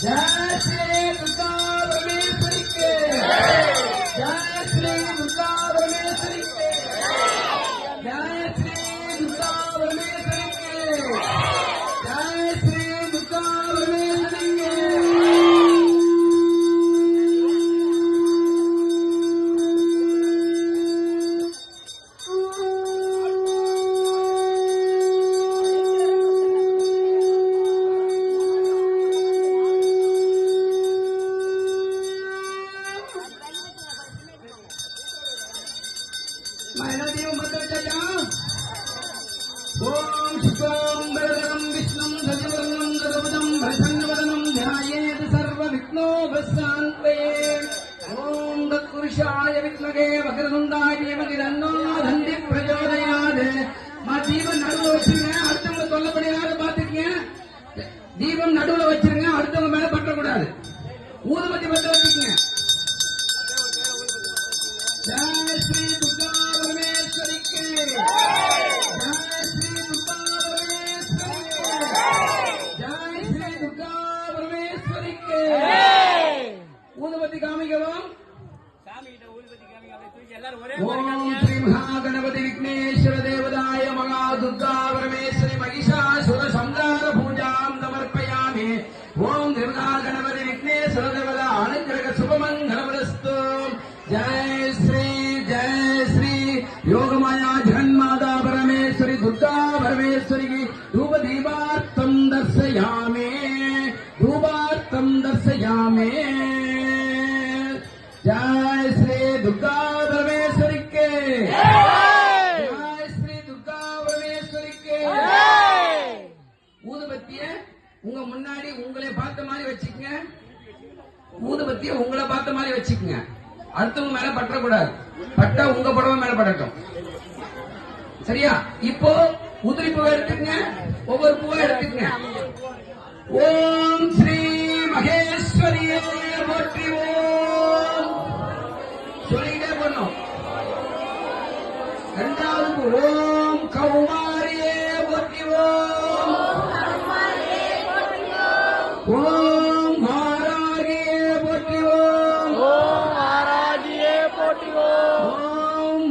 जय श्री दुर्गा परमेश्वरी के जय श्री दुर्गा परमेश्वरी के जय श्री दुर्गा परमेश्वरी के जय श्री दुर्गा परमेश्वरी के ओम शुक्लांबरधरं विष्णुं शशिवर्णं चतुर्भुजं प्रसन्नवदनं ध्यायेत् सर्वविघ्नोपशान्तये ओम तत्पुरुषाय विद्महे वक्रतुण्डाय धीमहि तन्नो दन्ति प्रचोदयात् தீபம் நடுவுல வச்சிருங்க அடுத்தவங்க தொல்லப்படியாத பாத்துக்கங்க தீபம் நடுவுல வச்சிருங்க அடுத்தவங்க மேல பற்றக்கூடாது ஊதுபத்தி பற்ற வச்சுக்கங்க जय श्री दुर्गा परमेश्वरी के जय श्री दुर्गा परमेश्वरी के जय श्री दुर्गा परमेश्वरी के ஊதுபத்தி காமிக்கிறோம் ओम श्री महागणपति विघ्नेश्वर देवदाय महा दुर्गा परमेश्वरी महिषासुर संहार पूजां समर्पयामि ओम दुर्गा गणपति विघ्नेश्वर देवदा अनुग्रह शुभमंगलमस्तु जय श्री योगमाया जगन्माता परमेश्वरी दुर्गा परमेश्वरी की धूप दीपार्थं दर्शयामि जय श्री दुर्गा परमेश्वरी के जय श्री दुर्गा परमेश्वरी के ஊதுபத்திய உங்க முன்னாடி உங்களை பார்த்த மாதிரி வச்சுக்கங்க ஊதுபத்திய உங்களை பார்த்த மாதிரி வச்சுக்கங்க அடுத்தவங்க மேல பற்றக்கூடாது பட்டா உங்க புடவை மேல படட்டும் சரியா இப்போ உதிரி பூவை எடுத்துக்கங்க ஒவ்வொரு பூவா எடுத்துக்கங்க ஓம் ஸ்ரீ மகேஸ்வரியே போற்றி ஓம் சொல்லிட்டே போனோம் இரண்டாவது ஓம் கௌமாரியே போற்றி ஓம் ஓம் மாராகியே போற்றி ஓம் ஓம்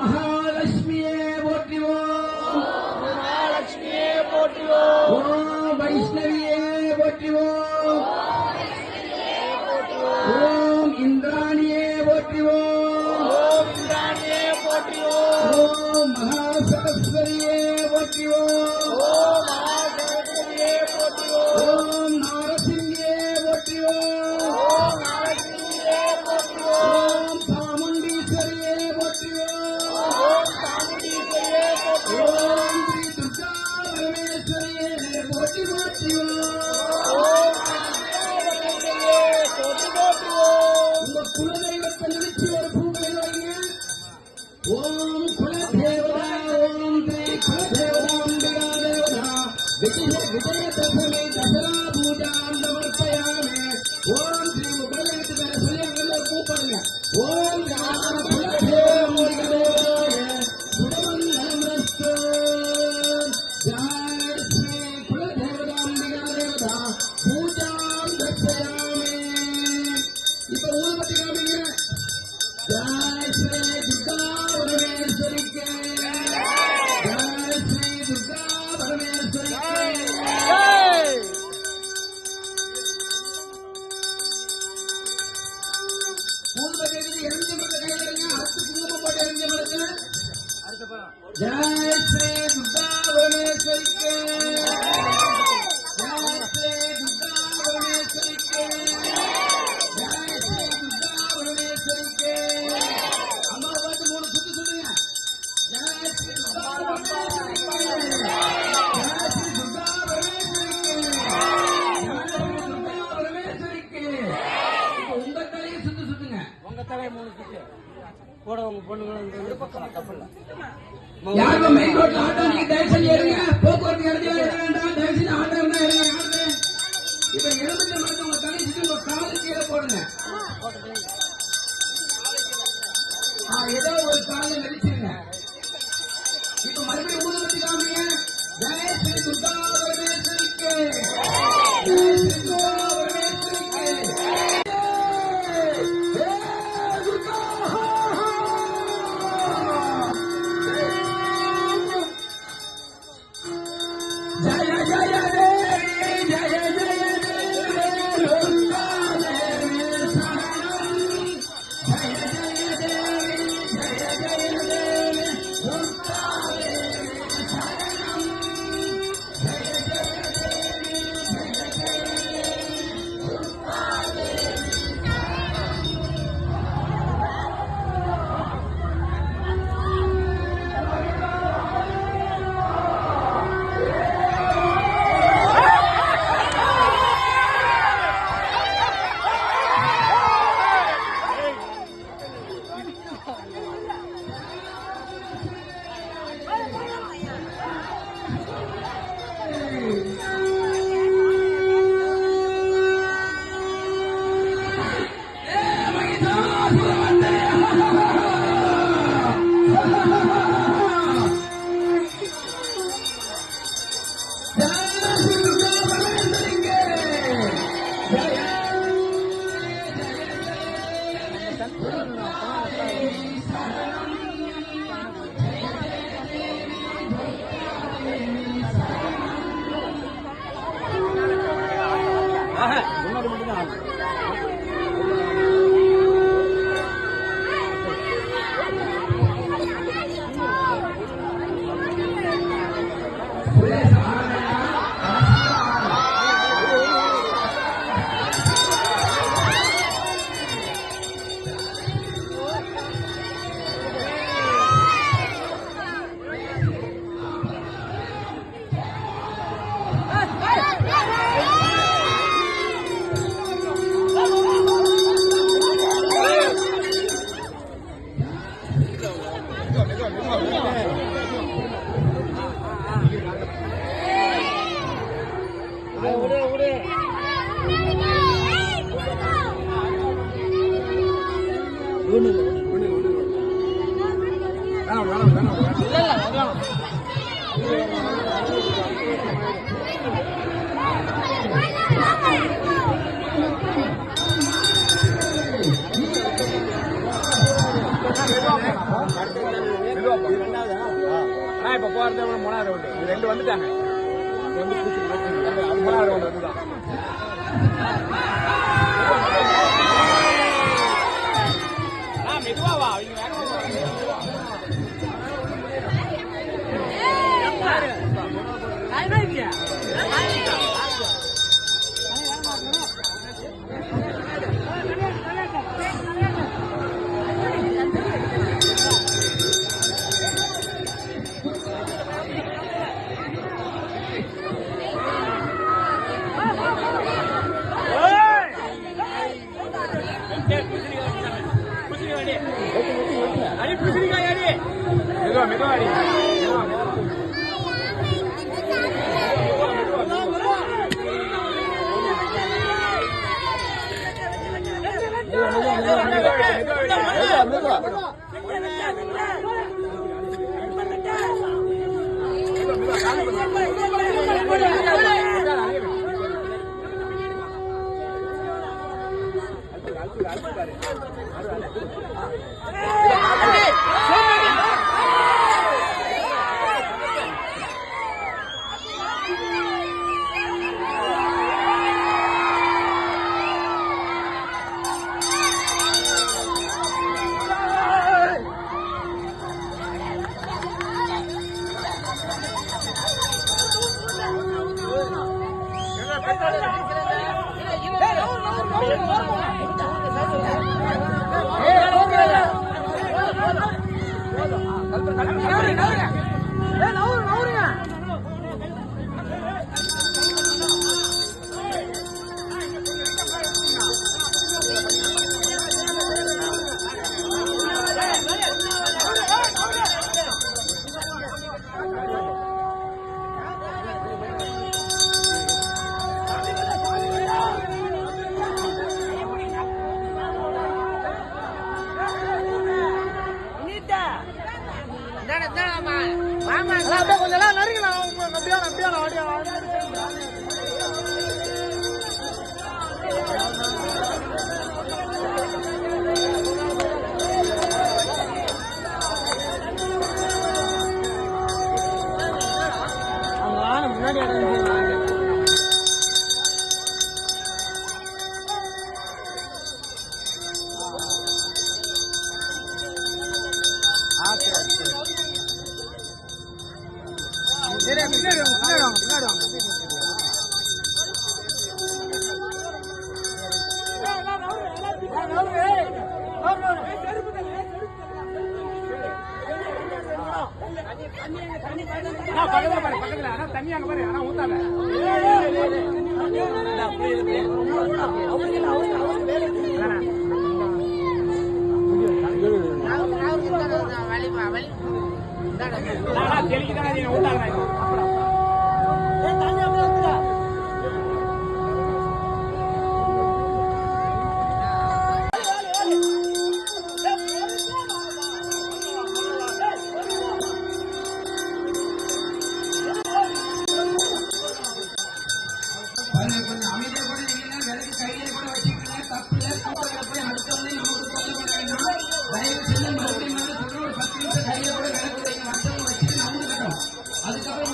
மகாலட்சுமியே போற்றி ஓம் வைஷ்ணவியே போற்றி ஓம் இந்திராணியே போற்றி ஓம் மகாசரஸ்வரியே போற்றி ஓம் நாரசிங்கே போற்றி ஓம் சாமுண்டீஸ்வரியே போற்றி ஓம் ஸ்ரீ துர்கா பரமேஸ்வரியே போற்றி உங்க குலதெய்வத்தை நினைச்சு ஒரு பூவை வைங்க ஓம் குலதேவதா ஓம் ஸ்ரீ குலதேவதாம்பிகா தேவதா விஜயதசமி தசரா பூஜாம் சமர்ப்பயாமி ஓம் ஸ்ரீ குலதெய்வத்து மேல சொல்லி அங்க கூப்பிடுங்க ஓம் ராம குலதேவம்பிகா தேவதாய சுபமங்கலமஸ்து ஜெய ஸ்ரீ குலதேவதாம்பிகா தேவதா பூஜாம் தர்சயாமி இப்ப ஊதுபத்தி காமிங்க जय श्री दुर्गा परमेश्वरी के जय श्री दुर्गा परमेश्वरी के ஊதுபத்தி எரிஞ்ச மரத்தை கையிலங்க அடுத்து குங்குமம் போட்டு எரிஞ்ச மரத்தை जय श्री दुर्गा परमेश्वरी के जय श्री दुर्गा परमेश्वरी के जय श्री दुर्गा परमेश्वरी के अम्मा बात மூணு சுத்து சொல்லுங்க जय श्री दुर्गा परमेश्वरी के जय श्री दुर्गा परमेश्वरी के जय श्री दुर्गा परमेश्वरी के இப்போ உங்க தலையை சுத்து சுத்துங்க உங்க தலையை மூணு சுத்து போட உங்க பொண்ணுங்க தப்பு இல்ல யாரோ மெயின் ரோட்ல ஆட்டோ நீங்க தயவுசெய்து ஏறுங்க போக்குவரத்து இடத்துல ஏற வேண்டாம் தயவுசெய்து ஆட்டோ இருந்தா ஏறுங்க யாருங்க இப்ப எலுமிச்சை மரத்தை உங்க தலை சுத்தி உங்க காலு கீழே போடுங்க ஏதோ ஒரு காலில் நடிச்சிருங்க இப்ப மறுபடியும் ஊதுபத்தி காமிங்க जय श्री दुर्गा परमेश्वरी के जय श्री दुर्गा परमेश्वरी के இப்ப போறது 3வது ரவுண்டு 2 வந்துட்டாங்க. வந்து 3வது ரவுண்டு வந்துதான். மெதுவா வா, அவங்க கொஞ்சம் நெருங்கலாம். அப்படியே முன்னாடி பக்கத்துல ஆனா தண்ணி அங்க பாரு. ஆனா ஊத்தாத. தெளிக்குதானே ஊத்தாத. கொஞ்சம் அமைதியா கூட நீங்க விலைக்கு கையிலே கூட வச்சுக்கீங்க. தப்புல கூட்டத்துல போய் அடுத்தவங்க நமக்கு தொல்லை பண்ண வேண்டாம். தயவு செஞ்சு மறுபடியும் சொல்ற ஒரு 10 நிமிஷம் கையில கூட விலைக்கு வைங்க. மற்றவங்க வச்சுட்டு நமக்கு கட்டும். அதுக்கப்புறம்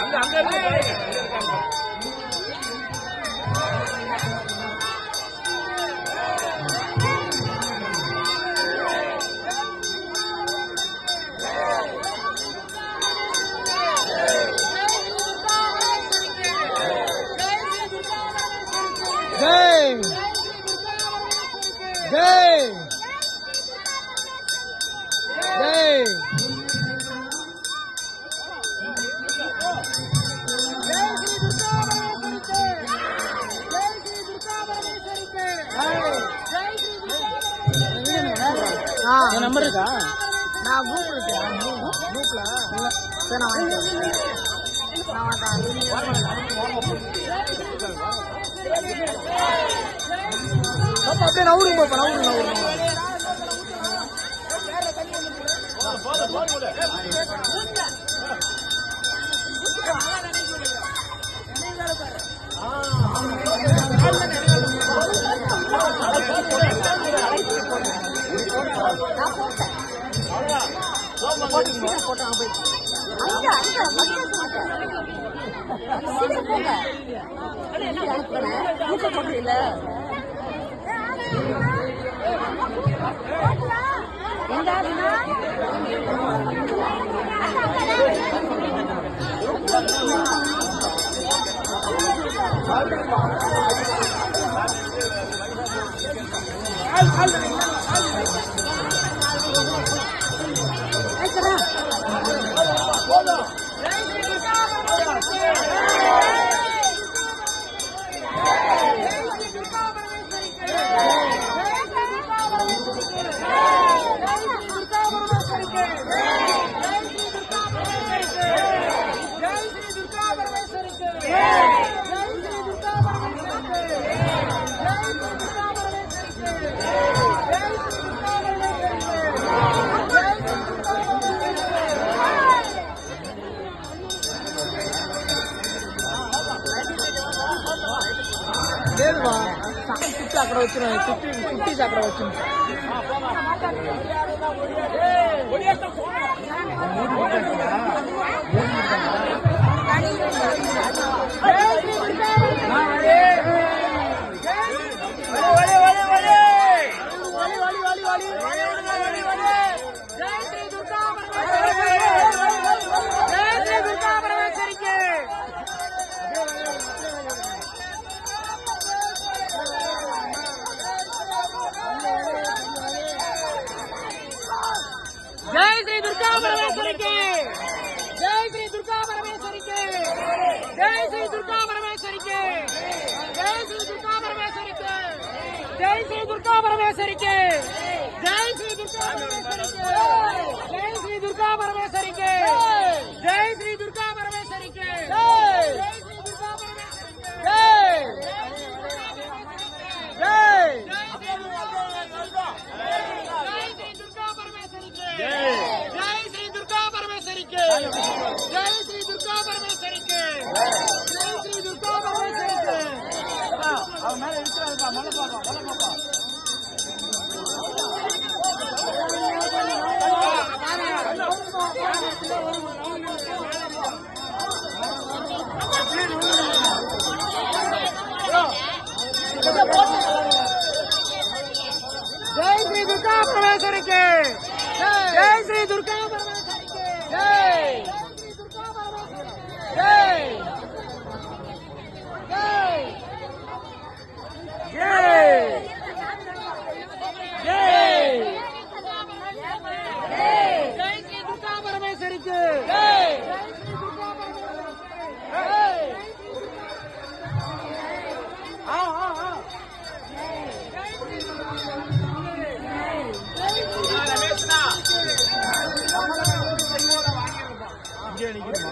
அங்க இருக்கு. ஜெய் ஜெய் ஜெய் என் நம்பர் இருக்கா? நான் குரூப் இருக்கேன். குரூப்ல சரி நான் வாங்கிக்கிறேன். அப்படியே நவுருங்க பாப்பா, நவுருங்க. లేదువా చుట్టూ అక్కడ వచ్చినాయి చుట్టూ అక్కడ వచ్చింది जय श्री दुर्गा परमेश्वरी के जय श्री दुर्गा परमेश्वरी के जय श्री दुर्गा परमेश्वरी के जय श्री दुर्गा परमेश्वरी के जय श्री दुर्गा परमेश्वरी के जय श्री दुर्गा परमेश्वरी के जय श्री दुर्गा परमेश्वरी के जय श्री दुर्गा परमेश्वरी के जय श्री दुर्गा परमेश्वरी के जय श्री दुर्गा परमेश्वरी के जय श्री दुर्गा परमेश्वरी के जय श्री दुर्गा परमेश्वरी के அவன் மேல இருக்கிறாருப்பா மலை பாப்பா जय श्री दुर्गा परमेश्वरी के जय श्री दुर्गा परमेश्वरी के जय श्री दुर्गा परमेश्वरी जय जय जय जय श्री दुर्गा परमेश्वरी के जय श्री दुर्गा परमेश्वरी हाँ हाँ हाँ இங்கே நிக்கிறோம்